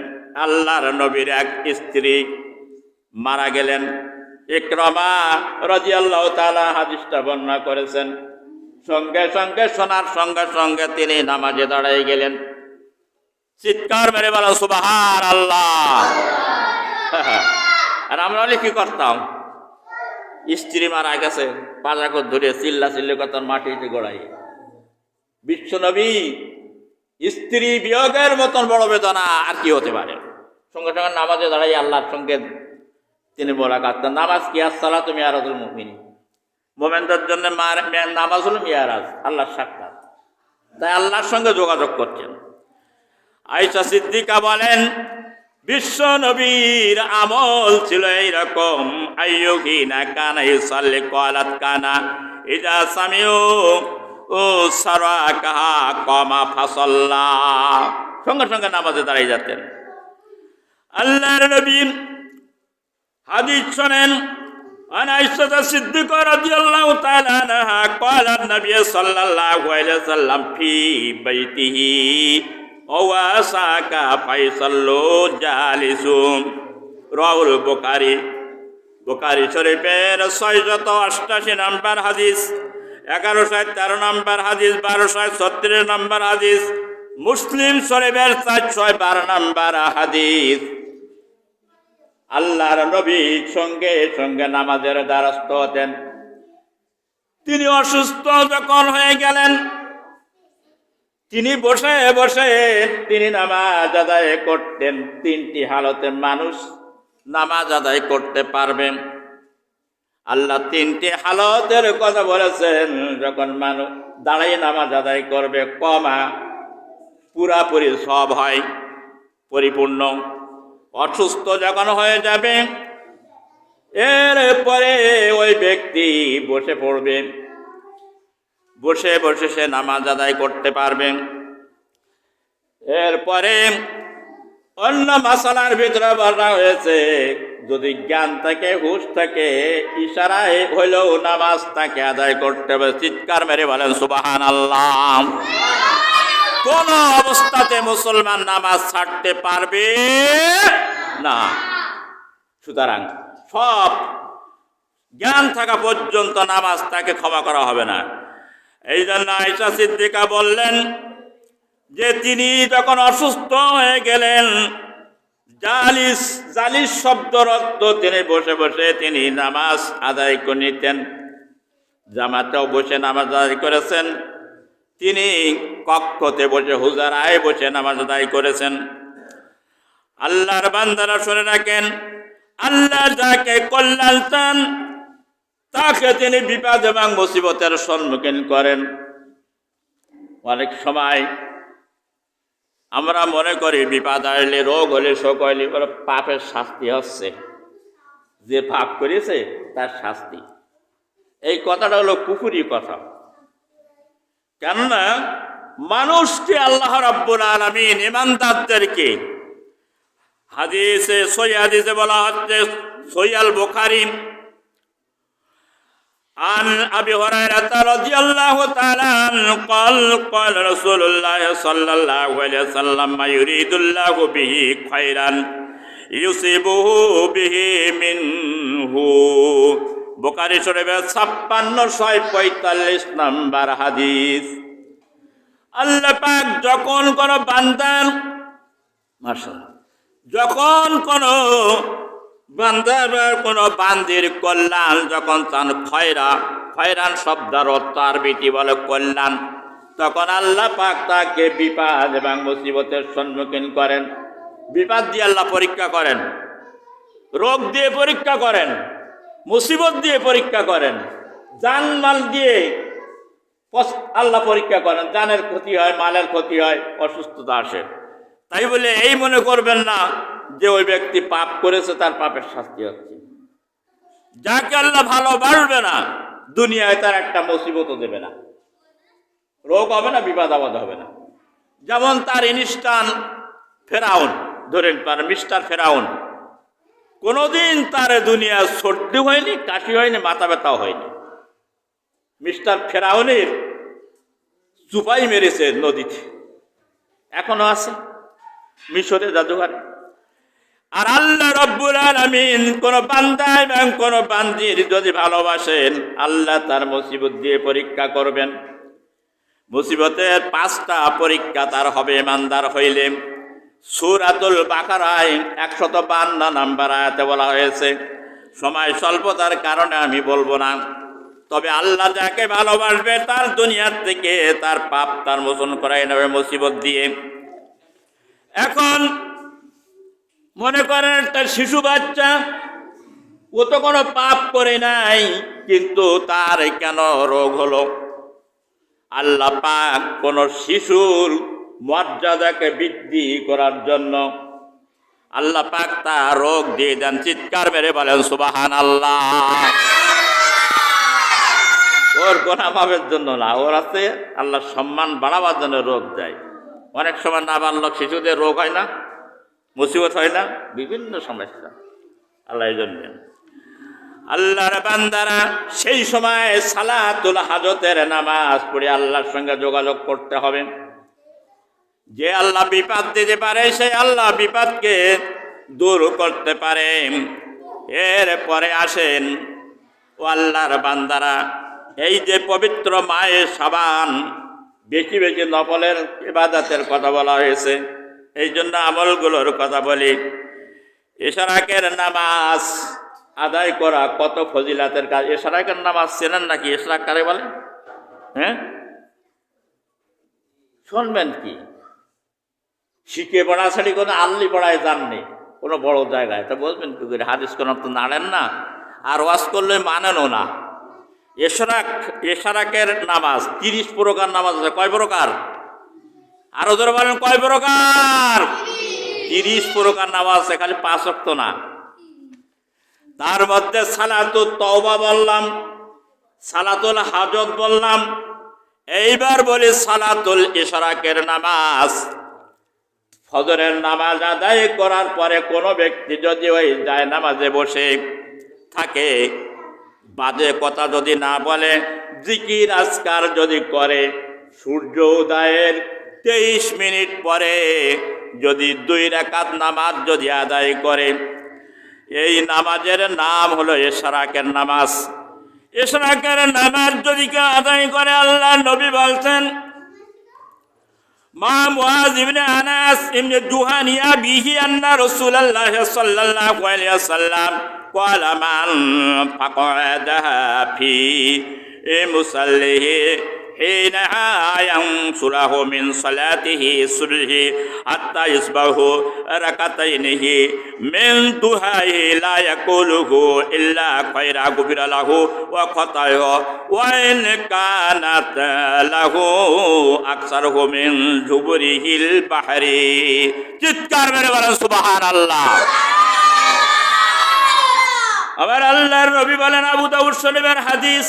আল্লাহর নবীর এক স্ত্রী মারা গেলেন, ইকরামা রাদিয়াল্লাহু তাআলা হাদিসটা বর্ণনা করেছেন। সঙ্গে সঙ্গে শোনার সঙ্গে সঙ্গে তিনি নামাজে দাঁড়াই গেলেন। চিৎকার মেরে বলো সুবহানাল্লাহ। আর আমরা হলে কি করতাম? স্ত্রী মারা গেছে, পাজাকো ধরে চিল্লা চিল্লি করতাম মাটিতে গড়াই। বিশ্বনবী স্ত্রী বিয়োগের মতন বড় বেদনা আর কি হতে পারে? সঙ্গে সঙ্গে নামাজে দাঁড়াই আল্লাহর সঙ্গে তিনি মোলাকাত করেন। নামাজ কি? আসসালাতু মিয়ারাজুল মুমিনিন, মোমেনদের জন্য নামাজ হলো মিয়ারাজ, আল্লাহর সাক্ষাৎ। তাই আল্লাহর সঙ্গে যোগাযোগ করছেন। আয়েশা সিদ্দিকা বলেন, বিশ্ব নবীর আমল ছিল এইরকম, আইয়ুহিনা কানা ইউসাল্লি ক্বালাত কানা ইযা সামিউ ও সারাকাহা কামা ফাসাল্লা, সঙ্গে সঙ্গে নামাজে দাঁড়িয়ে যেতেন। আল্লাহর নবী হাদিস শোনেন, আন আয়েশা সিদ্দিকা রাদিয়াল্লাহু তাআলা আনহা ক্বালা নবী সাল্লাল্লাহু আলাইহি ওয়াসাল্লাম ফি বাইতিহি ওয়াসাকা ফাইসাল্লু জালিসুম, রাওয়াহুল বুখারী। বুখারী শরীফের 688 নম্বর হাদিস, 1113 নম্বর হাদিস, 1236 নম্বর হাদিস, মুসলিম শরীফের 412 নম্বর হাদিস। আল্লাহর নবী সঙ্গে সঙ্গে নামাজের দ্বারস্থ হতেন। তিনি অসুস্থ যখন হয়ে গেলেন, তিনি বসে বসে তিনি নামাজ আদায় করতেন। 3টি হালতে মানুষ নামাজ আদায় করতে পারবেন। আল্লাহ 3টি হালতের কথা বলেছেন। যখন মানুষ দাঁড়িয়ে নামাজ আদায় করবে, কমা পুরাপুরি সব হয়, পরিপূর্ণ। অসুস্থ যখন হয়ে যাবে, এরপরে ওই ব্যক্তি বসে পড়বে, বসে বসে সে নামাজ আদায় করতে পারবেন। এরপরে অন্য মাসালার ভিতরে বলা হয়েছে, যদি জ্ঞান থাকে, হুঁশ থাকে, ইশারায় হইলেও নামাজ তাকে আদায় করতে হবে। চিৎকার মেরে বলেন সুবহানাল্লাহ। কোন অবস্থাতে মুসলমান নামাজ ছাড়তে পারবে না। সুতরাং সব জ্ঞান থাকা পর্যন্ত নামাজ তাকে ক্ষমা করা হবে না। এই জন্য আয়েশা সিদ্দিকা বললেন যে তিনি যখন অসুস্থ হয়ে গেলেন, জালিস শব্দর অর্থ তিনি বসে বসে তিনি নামাজ আদায় করে নিতেন। জামাতেও বসে নামাজ আদায় করেছেন, তিনি কক্ষতে বসে হুজরায় বসে নামাজ আদায় করেছেন। আল্লাহর বান্দারা শুনে রাখেন, আল্লাহ যাকে কল্যাণ চান তাকে তিনি বিপদ এবং মুসিবতের সম্মুখীন করেন। অনেক সময় আমরা মনে করি বিপদ আসলে, রোগ হলে, শোক হলে ওর পাপের শাস্তি হচ্ছে, যে পাপ করেছে তার শাস্তি। এই কথাটা হলো কুফুরি কথা। কেননা মানুষকে আল্লাহ রাব্বুল আলামিন ঈমানদারদেরকে হাদিসে সহিহ হাদিসে বলা হচ্ছে, সহিহ আল বুখারী عن أبي هريرة رضي الله تعالى عنه قال قال رسول الله صلى الله عليه وسلم ما يريد الله به خيرا يصيبه به منه। বুখারী শরীফের 5645 নম্বর হাদিস। আল্লাহ পাক যখন কোন বান্দার, মাশাআল্লাহ, যখন কোন বান্দার বা কোনো বান্দির কল্যাণ যখন চান, খয়রান শব্দের অর্থ আরবিতে বলে কল্যাণ, তখন আল্লাহ পাক তাকে বিপদ এবং মুসিবতের সম্মুখীন করেন। বিপদ দিয়ে আল্লাহ পরীক্ষা করেন, রোগ দিয়ে পরীক্ষা করেন, মুসিবত দিয়ে পরীক্ষা করেন, জানমাল দিয়ে আল্লাহ পরীক্ষা করেন। জানের ক্ষতি হয়, মালের ক্ষতি হয়, অসুস্থতা আসে। তাই বলে এই মনে করবেন না যে ওই ব্যক্তি পাপ করেছে, তার পাপের শাস্তি হচ্ছে। যাকে আল্লাহ ভালোবাসবে না, দুনিয়ায় তার একটা মুসিবতও দেবে না, রোগ হবে না, বিপদ আপদ হবে না। যেমন তার ইনস্টান ফেরাউন, ধরেন তার মিস্টার ফেরাউন, কোনোদিন তার দুনিয়া সর্দি হয়নি, কাশি হয়নি, মাথা ব্যথাও হয়নি। মিস্টার ফেরাউনের চুপাই মেরেছে নদীতে, এখনো আছে মিশরে জাদুঘর। আর আল্লাহ রাব্বুল আলামিন কোন বান্দা এবং কোন বান্দির যদি ভালোবাসেন, আল্লাহ তার মুসিবত দিয়ে পরীক্ষা করবেন। মুসিবতের 5টা পরীক্ষা তার হবে ইমানদার হইলে। সূরাতুল বাকারায় 152 নম্বর আয়াতে বলা হয়েছে। সময় স্বল্পতার কারণে আমি বলবো না, তবে আল্লাহ যাকে ভালোবাসবে তার দুনিয়ার থেকে তার পাপ তার মোচন করাই নেবে মুসিবত দিয়ে। এখন মনে করেন একটা শিশু বাচ্চা, ও তো কোনো পাপ করে নাই, কিন্তু তার কেন রোগ হলো? আল্লাহ পাক কোন শিশুর মর্যাদাকে বৃদ্ধি করার জন্য আল্লাহ পাক তার রোগ দিয়ে দেন। চিৎকার মেরে বলেন সুবহানাল্লাহ। ওর গোনা মাফের জন্য না, ওর আছে আল্লাহ সম্মান বাড়াবার জন্য রোগ দেয়। অনেক সময় নাবালক শিশুদের রোগ হয় না, মুসিবত হয় না, বিভিন্ন সমস্যা আল্লাহ এই জন্য। আল্লাহর বান্দারা সেই সময় সালাতুল হাজতের নামাজ পড়ে আল্লাহর সঙ্গে যোগাযোগ করতে হবে। যে আল্লাহ বিপদ দিতে পারে, সেই আল্লাহ বিপদকে দূর করতে পারে। এরপরে আসেন ও আল্লাহর বান্দারা, এই যে পবিত্র মায়ের সাবান, বেশি বেশি নফলের ইবাদতের কথা বলা হয়েছে, এই জন্য আমলগুলোর কথা বলি। ইশরাকের নামাজ আদায় করা কত ফজিলাতের কাজ। ইশরাকের নামাজ চেনেন নাকি? ইশরাক কারে বলে? হ্যাঁ, শুনবেন কি? শিখে পড়াছাড়ি কোনো আল্লি পড়ায় যাননি কোনো বড় জায়গায়, তা বলবেন কি করে? হাদিস কোন তো নাড়েন না, আর ওয়াজ করলে মানেনও না। ইশরাকের নামাজ 30 প্রকার নামাজ আছে। কয় প্রকার? আরো ধরে বলেন, কয় প্রকার? 30 প্রকার নামাজ আছে, খালি 5 ওয়াক্ত না। তার মধ্যে সালাতুত তওবা বললাম, সালাতুল হাজত বললাম, এইবার বলি সালাতুল ইশরাকের নামাজ। ফজরের নামাজ আদায় করার পরে কোনো ব্যক্তি যদি ওই যায় নামাজে বসে থাকে, বাজে কথা যদি না বলে, জিকির আজকার যদি করে, সূর্য উদয়ের 23 মিনিট পরে যদি 2 রাকাত নামাজ যদি আদায় করে, এই নামাজের নাম হলো ইশরাকের নামাজ। ইশরাকের নামাজ যদি কেউ আদায় করে, আল্লাহ নবী বলছেন, মা মুআজ ইবনে আনাস ইবনে জুহানিয়া বিহি আন্না রাসূলুল্লাহ সাল্লাল্লাহু আলাইহি ওয়াসাল্লাম ক্বালা মান ফাকাদাহা ফি মুসাল্লিহি حين ينصره من صلاته الصبح حتى يصبح ركعتين من ضحاه لا يقوله إلا خير غفر له وخطاياه وإن كانت له أكثره من جبره البحر চিৎকার মেরে বলেন সুবহানাল্লাহ। আবার আল্লাহর নবী বলেন, আবু দাউদ শরীফের হাদিস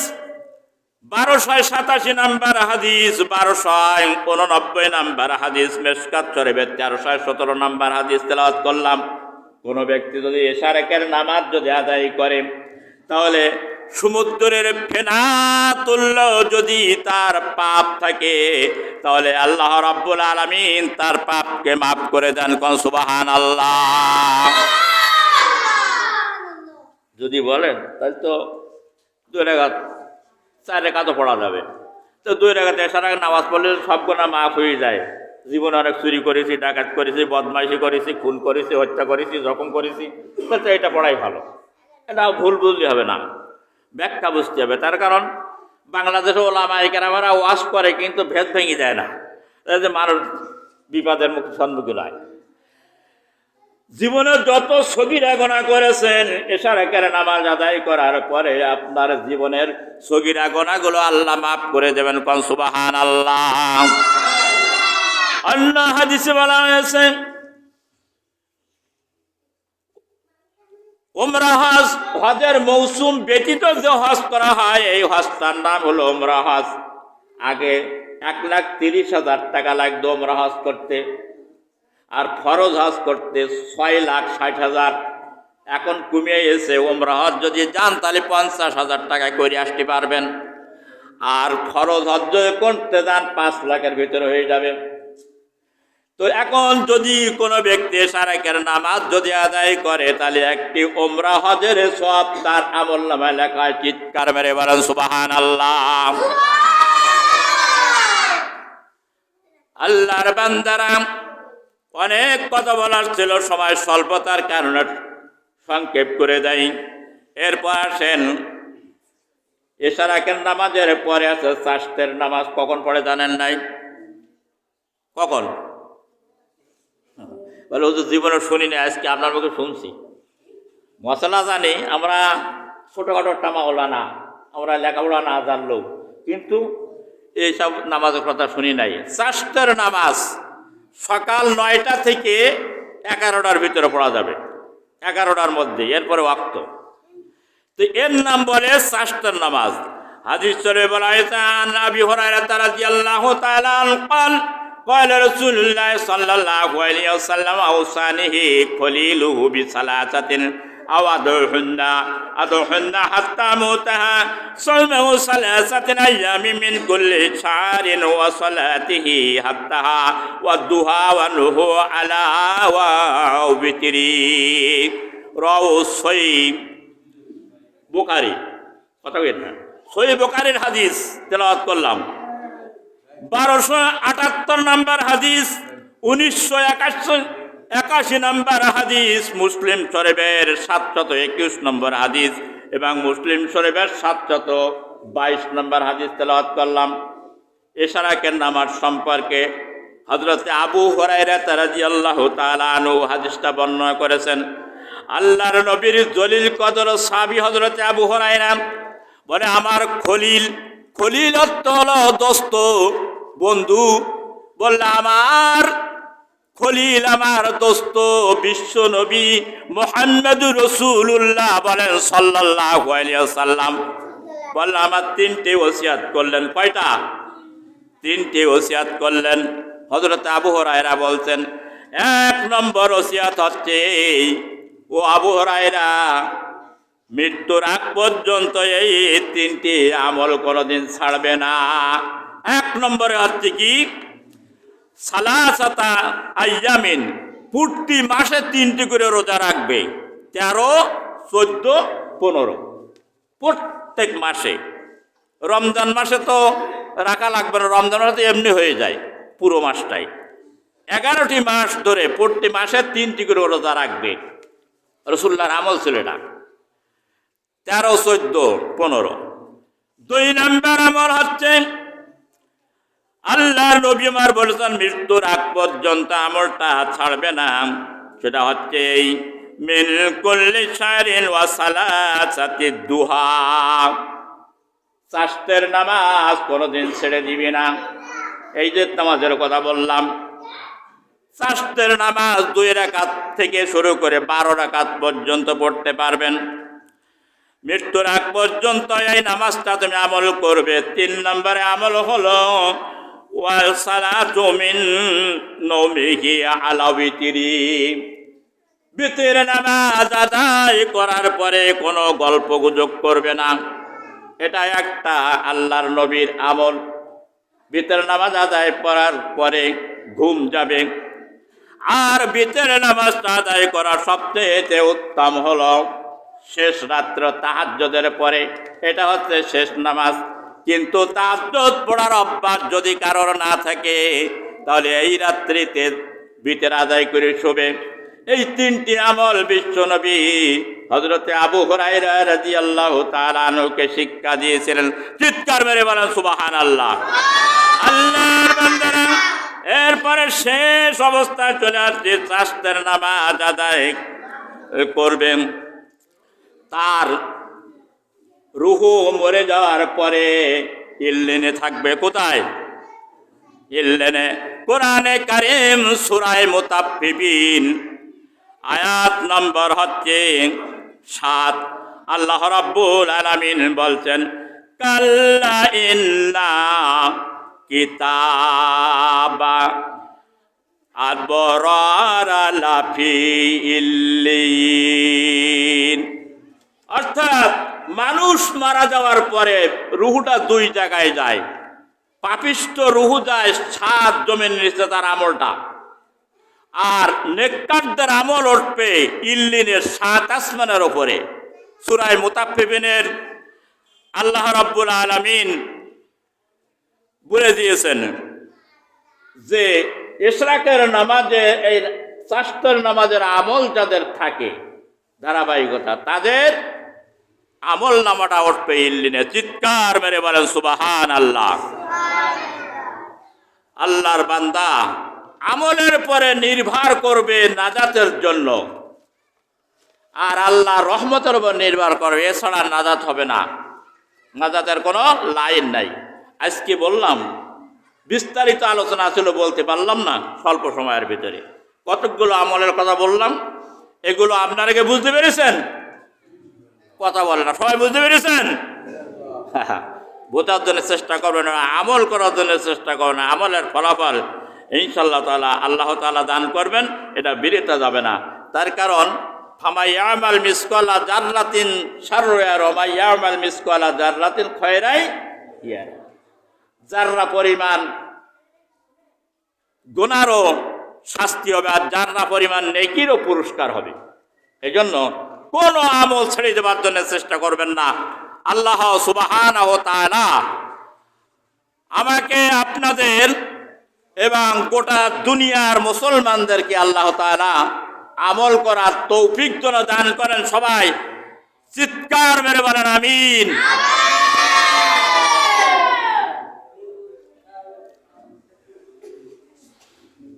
1287 নাম্বার হাদিস, 1289 নাম্বার হাদিস, মিশকাত শরীফের 1317 নাম্বার হাদিস তেলাওয়াত করলাম। কোন ব্যক্তি যদি এশারেকের নামাজ যদি আদায় করে, তাহলে সমুদ্রের ফেনা তুল্য যদি তার পাপ থাকে, তাহলে আল্লাহ রাব্বুল আলামিন তার পাপকে মাফ করে দেন। কোন সুবহানাল্লাহ। যদি বলেন তাহলে তো 2 রাকাত 4 রাকাত পড়া যাবে, তো 2 রাকাত এশারের নামাজ পড়লে সব গুনাহ মাফ হয়ে যায়। জীবনে অনেক চুরি করেছি, ডাকাত করেছি, বদমাইশি করেছি, খুন করেছি, হত্যা করেছি, জখম করেছি, তাহলে এটা পড়াই ভালো। এটা ভুল বুঝলে হবে না, ব্যাখ্যা বুঝতে হবে। তার কারণ বাংলাদেশে ওলামায়ে কেরামেরা ওয়াজ করে, কিন্তু ভেদ ভেঙে যায় না, যে মানুষ বিপদের সম্মুখীন হয়। জীবনে যত সগীরা গুনাহ করেছেন, এশারেকের নামাজ আদায় করার পরে আপনার জীবনের সগীরা গুনাহগুলো আল্লাহ মাফ করে দেবেন। কোন সুবহানাল্লাহ। আল্লাহ হাদিসে বলা হয়েছে, উমরা হজ, হজের মৌসুম ব্যতীত যে হজ করা হয়, এই হজটার নাম হলো উমরা হজ। আগে 1,30,000 টাকা লাগতো উমরা হজ করতে, আর ফরজ হজ করতে 6,60,000। এখন কমিয়ে এসে উমরা হজ যদি যান তাহলে 50,000 টাকায় করে আসতে পারবেন, আর ফরজ হজ যদি করতে যান 5 লাখের ভিতরে হয়ে যাবে। তো এখন যদি কোনো ব্যক্তি এশারেকের নামাজ যদি আদায় করে, তাহলে একটি উমরা হজের সওয়াব তার আমলনামায় লেখা হয়। চিৎকার মেরে বলেন সুবহানাল্লাহ। আল্লাহর বান্দারা, অনেক কথা বলার ছিল, সময় স্বল্পতার কারণে সংক্ষেপ করে দেয়। এরপর আসেন এশারেকের নামাজের পরে আছে চাষতের নামাজ। কখন পড়ে জানেন নাই? কখন? বলে হুজুর জীবনে শুনি না, আজকে আপনার মুখে শুনছি। মশলা জানি আমরা, ছোটোখাটো টামাওলা না, আমরা লেখাপড়া না জানলেও, কিন্তু এইসব নামাজের কথা শুনি নাই। চাষতের নামাজ সকাল 9টা থেকে 11টার ভিতরে পড়া যাবে, 11টার মধ্যে, এরপরে ওয়াক্ত। তো এর নাম বলে চাষতের নামাজ। হাদিস শরীফে বলা হয়েছে, আন আবি হুরায়রা রাদিয়াল্লাহু তাআলা আনহু قال قال رسول الله صلى الله عليه وسلم أوصانه خليله بثلاثة أو أدعهن حتى موتها صومه 3 أيام من كل شهر وصلاته حتى والضحى والنهو على ووتره رواه সহিহ বুখারী। কথা বলেন না, সহিহ বুখারীর হাদিস তেলাওয়াত করলাম। 1278 নাম্বার হাদিস, 1981 নাম্বার হাদিস, মুসলিম শরীফের 721 নম্বর হাদিস এবং মুসলিম শরীফের 722 নম্বর হাদিস তেলাওয়াত করলাম। এশারেকের নামাজ সম্পর্কে হযরত আবু হুরায়রা রাদিয়াল্লাহু তাআলা আনহু হাদিসটা বর্ণনা করেছেন। আল্লাহর নবীর জলিল কদর সাহাবী হযরত আবু হুরায়রা বলে, আমার খলিল, খলিল অর্থ হলো দোস্ত, বন্ধু। বললে আমার খলিল, আমার দোস্ত বিশ্ব নবী মুহাম্মদুর রাসূলুল্লাহ বলেন সাল্লাল্লাহু আলাইহি ওয়াসাল্লাম। বললে আমার 3টে ওসিয়াত করলেন। কয়টা? 3টে ওসিয়াত করলেন। হযরত আবু হুরায়রা বলছেন, 1 নম্বর ওসিয়াত হচ্ছে, ও আবু হুরায়রা, মৃত্যুর আগ পর্যন্ত এই 3টি আমল কোনোদিন ছাড়বে না। 1 নম্বরে হচ্ছে কি, সালাসাতা আইয়ামিন, প্রতি মাসে 3টি করে রোজা রাখবে, 13, 14, 15, প্রত্যেক মাসে। রমজান মাসে তো রাখা লাগবে না, রমজান মাসে তো এমনি হয়ে যায় পুরো মাসটাই। 11টি মাস ধরে প্রতি মাসে 3টি করে রোজা রাখবে। রাসূলুল্লাহর আমল ছিল এটা। 13, 14, 15। 2 নম্বর আমল হচ্ছে আল্লাহর নবী আমার বলেছেন মৃত্যুর আগ পর্যন্ত আমলটা ছাড়বে না। সেটা হচ্ছে এই মিন কুল্লি শাহরিন ওয়া সালাসাতি দুহা, চাষতের নামাজ কোনোদিন ছেড়ে দিবি না। এই যে নামাজের কথা বললাম, চাষতের নামাজ 2 রাকাত থেকে শুরু করে 12 রাকাত পর্যন্ত পড়তে পারবেন। মৃত্যুর আগ পর্যন্ত এই নামাজটা তুমি আমল করবে। 3 নম্বরে আমল হলো ওয়াল সালাতু মিন নওমিহি আলা বিতরি, বিতর নামাজ আদায় করার পরে কোনো গল্প গুজব করবে না। এটা একটা আল্লাহর নবীর আমল। বিতর নামাজ আদায় করার পরে ঘুম যাবে। আর বিতর নামাজটা আদায় করার সবচেয়ে উত্তম হলো শেষ রাত্র তাহাজ্জুদের পরে, এটা হচ্ছে শেষ নামাজ। কিন্তু তাহাজ্জুদ পড়ার অভ্যাস যদি কারোর না থাকে তাহলে এই রাত্রিতে বিতর আদায় করে শোবে। এই 3টি আমল বিশ্বনবী হযরতে আবু হুরায়রা রাদিয়াল্লাহু তাআলা আনহুকে শিক্ষা দিয়েছিলেন। চিৎকার মেরে বলেন সুবহানাল্লাহ। আল্লাহর বান্দারা, এরপরে শেষ অবস্থায় চলে আসছে চাষতের নামাজ আদায় করবেন। তার রুহু মরে যাওয়ার পরে ইল্লিনে থাকবে। কোথায়? ইল্লিনে। কোরআনে কারীম সূরা মুতাফফিফিন আয়াত নম্বর হচ্ছে 7। আল্লাহ রাব্বুল আলামিন বলছেন কাল্লা ইন্না কিতাবা আবরারা লাফি ইল্লিন। অর্থাৎ মানুষ মারা যাওয়ার পরে রুহুটা 2 জায়গায় যায়। পাপিষ্ঠ রুহু যায় 7 জমির নিচে, তার আমলটা। আর নেককারদের আমল উঠবে ইল্লিনের 7 আসমানের উপরে। সূরা মুতাফফিফিনের আল্লাহ রাব্বুল আলামিন বলে দিয়েছেন যে ইশরাকের নামাজে, এই চাষতের নামাজের আমল যাদের থাকে ধারাবাহিকতা, তাদের আমল নামাটা উঠবে ইল্লিনে। চিৎকার মেরে বলেন সুবহানাল্লাহ। আল্লাহর বান্দা আমলের পরে নির্ভর করবে নাজাতের জন্য, আর আল্লাহর রহমতের উপর নির্ভর করবে। এছাড়া নাজাত হবে না, নাজাতের কোনো লাইন নাই। আজকে বললাম, বিস্তারিত আলোচনা ছিল, বলতে পারলাম না স্বল্প সময়ের ভিতরে। কতকগুলো আমলের কথা বললাম, এগুলো আপনারা কি বুঝতে পেরেছেন? কথা বলে না, সবাই বুঝতে পেরেছেন? বোঝার জন্য চেষ্টা করবেন, আমল করার জন্য চেষ্টা করবেন। আমলের ফলাফল ইনশাআল্লাহ তাআলা আল্লাহ তাআলা দান করবেন, এটা বিরেতে যাবে না। তার কারণ ফামাইয়ামাল মিসকালা জাররাতিন শাররা ওয়া মাইয়ামাল মিসকালা জাররাতিন খায়রাই ইয়ারা। জাররা পরিমাণ গুনাহরও শাস্তি হবে, আর জাররা পরিমাণ নেকিরও পুরস্কার হবে। এজন্য কোনো আমল ছেড়ে দেওয়ার জন্য চেষ্টা করবেন না। আল্লাহ সুবহানাহু ওয়া তাআলা আমাকে, আপনাদের এবং গোটা দুনিয়ার মুসলমানদেরকে আল্লাহ তাআলা আমল করার তৌফিক যেন দান করেন। সবাই চিৎকার মেরে বলেন আমিন।